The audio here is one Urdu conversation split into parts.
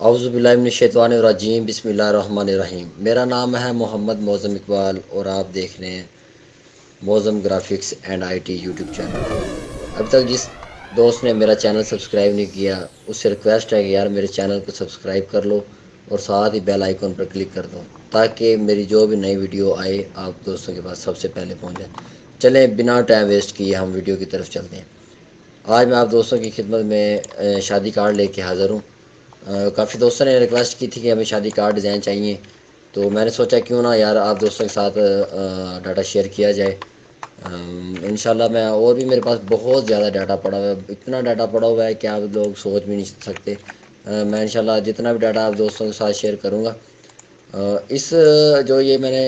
اعوذ باللہ من الشیطان الرجیم، بسم اللہ الرحمن الرحیم۔ میرا نام ہے محمد معظم اقبال اور آپ دیکھ رہے ہیں معظم graphics and I T YouTube channel. اب تک جس دوست نے میرا چینل سبسکرائب نہیں کیا اس سے ریکویسٹ ہے کہ یار میرے چینل کو سبسکرائب کر لو اور ساتھ ہی بیل آئیکن پر کلک کر دو تاکہ میری جو بھی نئی ویڈیو آئے آپ دوستوں کے پاس سب سے پہلے پہنچ جائے۔ چلیں بنا ٹائم ویسٹ کیے ہم ویڈیو کی طرف چلتے ہیں۔ آج میں آپ دوستوں کی خدمت میں شادی کارڈ لے کے حاضر ہوں۔ کافی دوستوں نے ریکویسٹ کی تھی کہ ہمیں شادی کارڈ ڈیزائن چاہیے، تو میں نے سوچا کیوں نہ یار آپ دوستوں کے ساتھ ڈاٹا شیئر کیا جائے۔ انشاءاللہ میں اور بھی میرے پاس بہت زیادہ ڈاٹا پڑا ہوا ہے، اتنا ڈاٹا پڑا ہوا ہے کہ آپ لوگ سوچ بھی نہیں سکتے۔ میں انشاءاللہ جتنا بھی ڈاٹا آپ دوستوں کے ساتھ شیئر کروں گا۔ اس جو یہ میں نے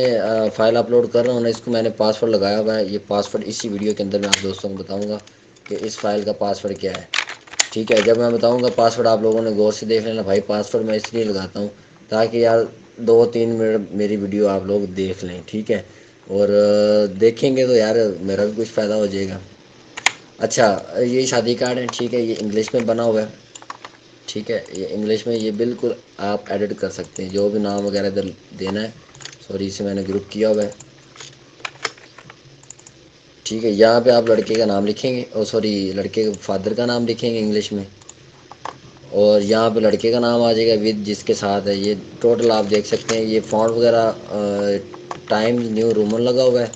فائل اپلوڈ کر رہا ہوں نا، اس کو میں نے پاسورڈ لگایا ہوا ہے۔ یہ پاسورڈ اسی ویڈیو کے اندر میں آپ دوستوں کو بتاؤں گا کہ اس فائل کا پاسورڈ کیا ہے، ٹھیک ہے۔ جب میں بتاؤں گا پاسورڈ آپ لوگوں نے غور سے دیکھ لینا۔ بھائی پاسورڈ میں اس لیے لگاتا ہوں تاکہ یار 2-3 منٹ میری ویڈیو آپ لوگ دیکھ لیں، ٹھیک ہے، اور دیکھیں گے تو یار میرا بھی کچھ فائدہ ہو جائے گا۔ اچھا، یہ شادی کارڈ ہے، ٹھیک ہے، یہ انگلش میں بنا ہوا ہے، ٹھیک ہے، یہ انگلش میں، یہ بالکل آپ ایڈٹ کر سکتے ہیں جو بھی نام وغیرہ ادھر دینا ہے۔ سوری، اسے میں نے گروپ کیا ہوا ہے، ٹھیک ہے۔ یہاں پہ آپ لڑکے کا نام لکھیں گے، اور سوری لڑکے کے فادر کا نام لکھیں گے انگلش میں، اور یہاں پہ لڑکے کا نام آ جائے گا ود جس کے ساتھ ہے۔ یہ ٹوٹل آپ دیکھ سکتے ہیں، یہ فونٹ وغیرہ ٹائم نیو رومن لگا ہوا ہے،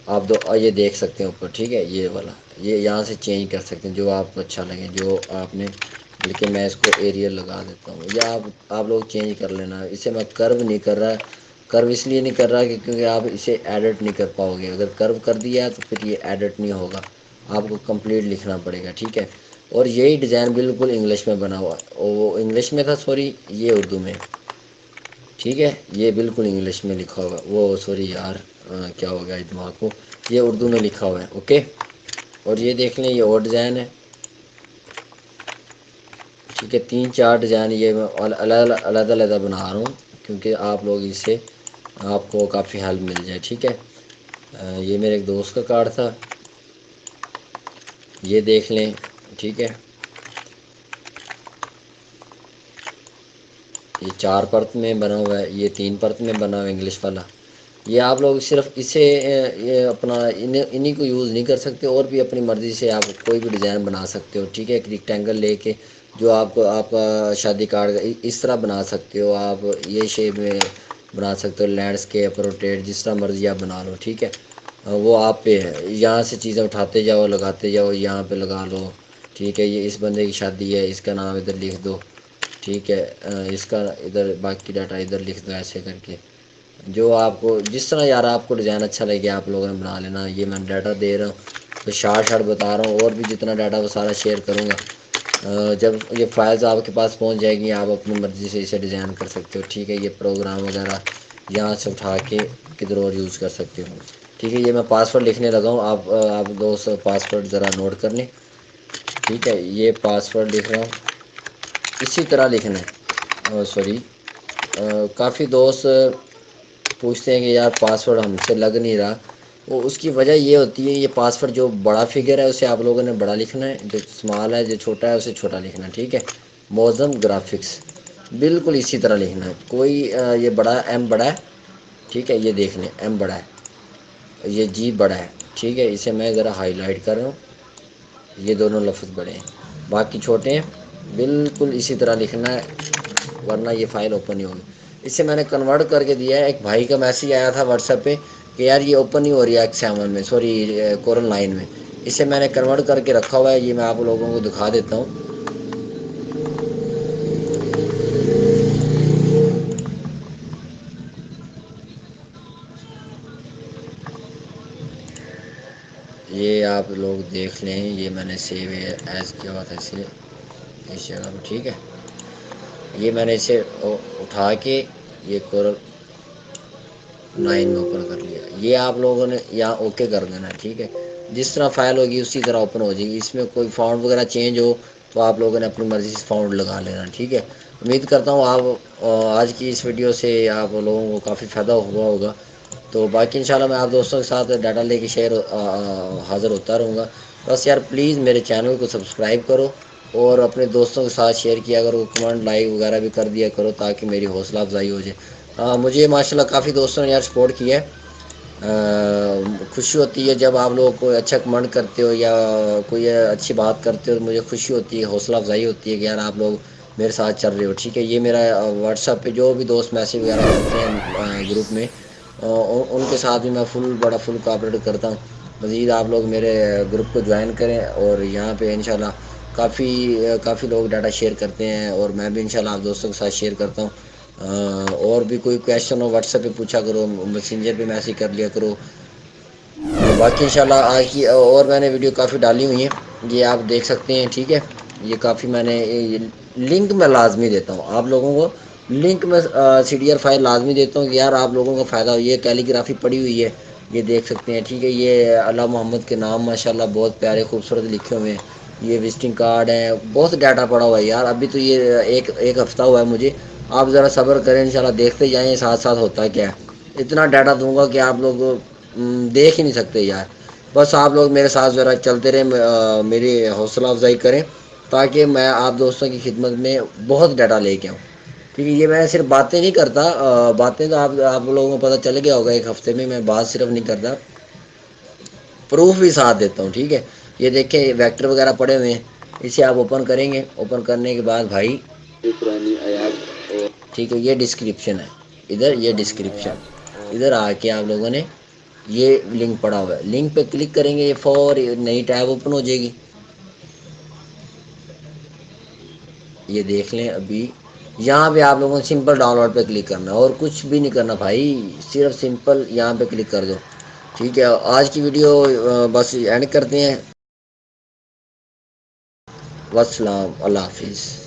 آپ یہ دیکھ سکتے ہیں اوپر، ٹھیک ہے، یہ والا یہ یہاں سے چینج کر سکتے ہیں جو آپ کو اچھا لگے، جو آپ نے، بلکہ میں اس کو ایریل لگا دیتا ہوں، یا آپ لوگ چینج کر لینا۔ اسے میں کرو نہیں کر رہا، کرو اس لیے نہیں کر رہا کہ کیونکہ آپ اسے ایڈٹ نہیں کر پاؤ گے۔ اگر کرو کر دیا ہے تو پھر یہ ایڈٹ نہیں ہوگا، آپ کو کمپلیٹ لکھنا پڑے گا، ٹھیک ہے۔ اور یہی ڈیزائن بالکل انگلش میں بنا ہوا ہے، وہ انگلش میں تھا، سوری یہ اردو میں، ٹھیک ہے، یہ بالکل انگلش میں لکھا ہوا ہے، وہ سوری یار کیا ہو گیا دماغ کو، یہ اردو میں لکھا ہوا ہے، اوکے۔ اور یہ دیکھ لیں، یہ اور ڈیزائن ہے، ٹھیک ہے۔ 3-4 ڈیزائن یہ میں علیحدہ بنا رہا ہوں کیونکہ آپ لوگ اس سے آپ کو کافی ہیلپ مل جائے، ٹھیک ہے۔ یہ میرے ایک دوست کا کارڈ تھا، یہ دیکھ لیں، ٹھیک ہے۔ یہ 4 پرت میں بنا ہوا ہے، یہ 3 پرت میں بنا ہوا ہے انگلش والا۔ یہ آپ لوگ صرف اسے یہ اپنا انہیں کو یوز نہیں کر سکتے، اور بھی اپنی مرضی سے آپ کوئی بھی ڈیزائن بنا سکتے ہو، ٹھیک ہے۔ ایک ریکٹینگل لے کے جو آپ کو آپ کا شادی کارڈ اس طرح بنا سکتے ہو، آپ یہ شیپ میں بنا سکتے ہو، لینڈسکیپ، روٹیٹ، جس طرح مرضی آپ بنا لو، ٹھیک ہے۔ وہ آپ پہ ہے، یہاں سے چیزیں اٹھاتے جاؤ، لگاتے جاؤ، یہاں پہ لگا لو، ٹھیک ہے۔ یہ اس بندے کی شادی ہے، اس کا نام ادھر لکھ دو، ٹھیک ہے، اس کا ادھر باقی ڈاٹا ادھر لکھ دو، ایسے کر کے جو آپ کو جس طرح یار آپ کو ڈیزائن اچھا لگے آپ لوگوں نے بنا لینا۔ یہ میں ڈاٹا دے رہا ہوں تو شارٹ بتا رہا ہوں، اور بھی جتنا ڈاٹا وہ سارا شیئر کروں گا۔ جب یہ فائلز آپ کے پاس پہنچ جائے گی آپ اپنی مرضی سے اسے ڈیزائن کر سکتے ہو، ٹھیک ہے۔ یہ پروگرام وغیرہ یہاں سے اٹھا کے کدھر اور یوز کر سکتے ہو، ٹھیک ہے۔ یہ میں پاسورڈ لکھنے لگا ہوں، آپ دوست پاسورڈ ذرا نوٹ کر لیں، ٹھیک ہے۔ یہ پاسورڈ لکھ رہا ہوں، اسی طرح لکھنا ہے، سوری کافی دوست پوچھتے ہیں کہ یار پاسورڈ ہم سے لگ نہیں رہا، وہ اس کی وجہ یہ ہوتی ہے، یہ پاسورڈ جو بڑا فگر ہے اسے آپ لوگوں نے بڑا لکھنا ہے، جو اسمال ہے جو چھوٹا ہے اسے چھوٹا لکھنا ہے، ٹھیک ہے۔ معظم گرافکس بالکل اسی طرح لکھنا ہے، کوئی یہ بڑا ایم بڑا ہے، ٹھیک ہے، یہ دیکھ لیں ایم بڑا ہے، یہ جی بڑا ہے، ٹھیک ہے۔ اسے میں ذرا ہائی لائٹ کر رہا ہوں، یہ دونوں لفظ بڑے ہیں، باقی چھوٹے ہیں، بالکل اسی طرح لکھنا ہے ورنہ یہ فائل اوپن نہیں ہوگی۔ اس سے میں نے کنورٹ کر کے دیا ہے، ایک بھائی کا میسیج آیا تھا واٹس ایپ پہ کہ یار یہ اوپن نہیں ہو رہی ہے ایکس7 میں، سوری کورل 9 میں، اسے میں نے کنورٹ کر کے رکھا ہوا ہے، یہ میں آپ لوگوں کو دکھا دیتا ہوں۔ یہ آپ لوگ دیکھ لیں، یہ میں نے سیو ایز کیا ہوا تھا اسے اس جگہ پہ، ٹھیک ہے۔ یہ میں نے اسے اٹھا کے یہ کورل 9 میں اوپن کر لیا، یہ آپ لوگوں نے یہاں اوکے کر دینا، ٹھیک ہے۔ جس طرح فائل ہوگی اسی طرح اوپن ہو جائے گی، اس میں کوئی فاؤنٹ وغیرہ چینج ہو تو آپ لوگوں نے اپنی مرضی سے فاؤنٹ لگا لینا، ٹھیک ہے۔ امید کرتا ہوں آپ آج کی اس ویڈیو سے آپ لوگوں کو کافی فائدہ ہوا ہوگا، تو باقی انشاءاللہ میں آپ دوستوں کے ساتھ ڈاٹا لے کے شیئر حاضر ہوتا رہوں گا۔ بس یار پلیز میرے چینل کو سبسکرائب کرو اور اپنے دوستوں کے ساتھ شیئر کیا کرو، کمنٹ لائک وغیرہ بھی کر دیا کرو تاکہ میری حوصلہ افزائی ہو جائے۔ مجھے ماشاء اللہ کافی دوستوں نے یار سپورٹ کیا ہے۔ خوشی ہوتی ہے جب آپ لوگ کوئی اچھا کمنٹ کرتے ہو یا کوئی اچھی بات کرتے ہو، مجھے خوشی ہوتی ہے، حوصلہ افزائی ہوتی ہے کہ یار آپ لوگ میرے ساتھ چل رہے ہو، ٹھیک ہے۔ یہ میرا واٹس ایپ پہ جو بھی دوست میسیج وغیرہ کرتے ہیں گروپ میں، ان کے ساتھ بھی میں فل کوآپریٹ کرتا ہوں۔ مزید آپ لوگ میرے گروپ کو جوائن کریں، اور یہاں پہ انشاءاللہ کافی لوگ ڈاٹا شیئر کرتے ہیں، اور میں بھی انشاءاللہ آپ دوستوں کے ساتھ شیئر کرتا ہوں۔ اور بھی کوئی کویشچن ہو واٹس ایپ پہ پوچھا کرو، میسنجر پہ میسیج کر لیا کرو۔ باقی انشاءاللہ آج کی اور میں نے ویڈیو کافی ڈالی ہوئی ہیں، یہ آپ دیکھ سکتے ہیں، ٹھیک ہے۔ یہ کافی میں نے لنک میں لازمی دیتا ہوں آپ لوگوں کو، لنک میں CDR فائل لازمی دیتا ہوں کہ یار آپ لوگوں کو فائدہ ہو۔ یہ کیلیگرافی پڑی ہوئی ہے، یہ دیکھ سکتے ہیں، ٹھیک ہے۔ یہ علامہ محمد کے نام ماشاءاللہ بہت پیارے خوبصورت لکھے ہوئے ہیں۔ یہ وزٹنگ کارڈ ہے، بہت ڈاٹا پڑا ہوا ہے یار، ابھی تو یہ ایک ہفتہ ہوا ہے مجھے۔ آپ ذرا صبر کریں، انشاءاللہ دیکھتے جائیں ساتھ ساتھ ہوتا کیا ہے۔ اتنا ڈاٹا دوں گا کہ آپ لوگ دیکھ ہی نہیں سکتے یار۔ بس آپ لوگ میرے ساتھ ذرا چلتے رہیں، میری حوصلہ افزائی کریں تاکہ میں آپ دوستوں کی خدمت میں بہت ڈاٹا لے کے آؤں، ٹھیک ہے۔ یہ میں صرف باتیں نہیں کرتا، باتیں تو آپ لوگوں کو پتہ چل گیا ہوگا، ایک ہفتے میں بات صرف نہیں کرتا، پروف بھی ساتھ دیتا ہوں، ٹھیک ہے۔ یہ دیکھیں ویکٹر وغیرہ پڑے ہوئے ہیں، اسے آپ اوپن کریں گے، اوپن کرنے کے بعد بھائی پرانی آیات، ٹھیک ہے، یہ ڈسکرپشن ہے ادھر، یہ ڈسکرپشن ادھر آ کے آپ لوگوں نے یہ لنک پڑا ہوا ہے، لنک پہ کلک کریں گے، یہ فور نئی ٹیب اوپن ہو جائے گی۔ یہ دیکھ لیں ابھی یہاں پہ آپ لوگوں نے سمپل ڈاؤن لوڈ پہ کلک کرنا ہے، اور کچھ بھی نہیں کرنا بھائی، صرف سمپل یہاں پہ کلک کر دو، ٹھیک ہے۔ آج کی ویڈیو بس اینڈ کرتے ہیں، والسلام، اللہ حافظ۔